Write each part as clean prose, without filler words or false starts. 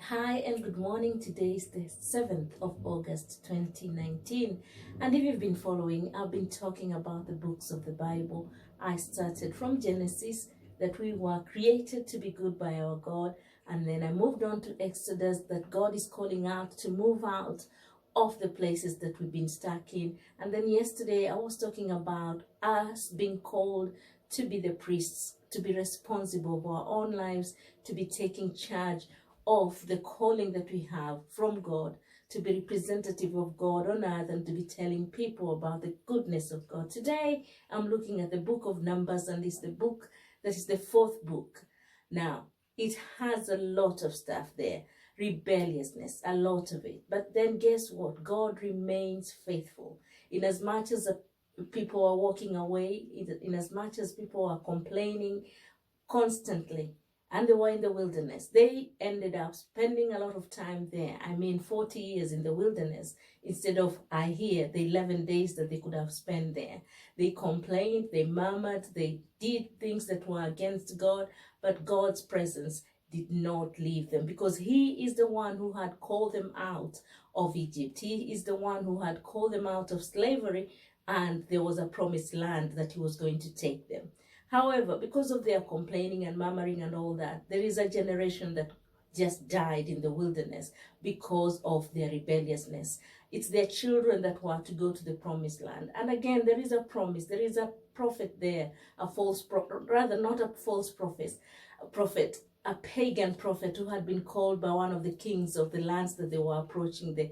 Hi and good morning. Today is the 7th of August 2019. And if you've been following, I've been talking about the books of the Bible. I started from Genesis, that we were created to be good by our God. And then I moved on to Exodus, that God is calling out to move out of the places that we've been stuck in. And then yesterday I was talking about us being called to be the priests, to be responsible for our own lives, to be taking charge of the calling that we have from God, to be representative of God on earth and to be telling people about the goodness of God. Today, I'm looking at the book of Numbers, and it's the book that is the fourth book. Now, it has a lot of stuff there, rebelliousness, a lot of it. But then guess what? God remains faithful. In as much as people are walking away, in as much as people are complaining constantly, and they were in the wilderness. They ended up spending a lot of time there. 40 years in the wilderness instead of, I hear, the 11 days that they could have spent there. They complained, they murmured, they did things that were against God, but God's presence did not leave them, because He is the one who had called them out of Egypt. He is the one who had called them out of slavery, and there was a promised land that He was going to take them. However, because of their complaining and murmuring and all that, there is a generation that just died in the wilderness because of their rebelliousness. It's their children that were to go to the promised land. And again, there is a promise. There is a prophet there, a false prophet, rather not a false prophet, a pagan prophet who had been called by one of the kings of the lands that they were approaching, the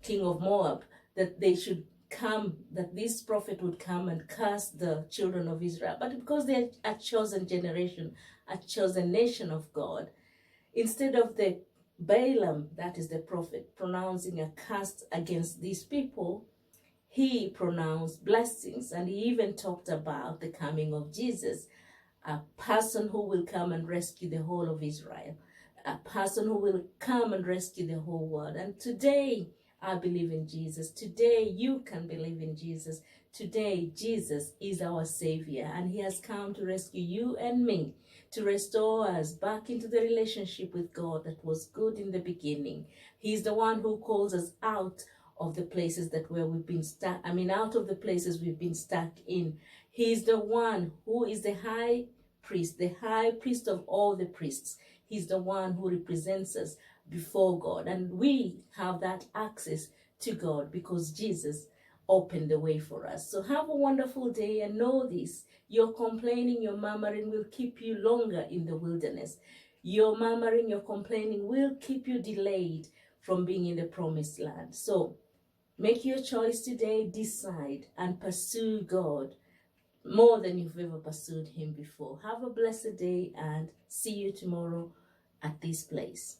king of Moab, that they should come, that this prophet would come and curse the children of Israel. But because they're a chosen generation, a chosen nation of God, instead of the Balaam, that is the prophet, pronouncing a curse against these people, he pronounced blessings, and he even talked about the coming of Jesus, a person who will come and rescue the whole of Israel, a person who will come and rescue the whole world. And today, I believe in Jesus. Today, you can believe in Jesus. Today, Jesus is our Savior, and He has come to rescue you and me, to restore us back into the relationship with God that was good in the beginning. He's the one who calls us out of the places where we've been stuck. Out of the places we've been stuck in. He's the one who is the high priest of all the priests. He's the one who represents us before God, and we have that access to God because Jesus opened the way for us. So have a wonderful day, and know this: your complaining, your murmuring will keep you longer in the wilderness. Your murmuring, your complaining will keep you delayed from being in the promised land. So make your choice today, decide and pursue God more than you've ever pursued Him before. Have a blessed day, and see you tomorrow at this place.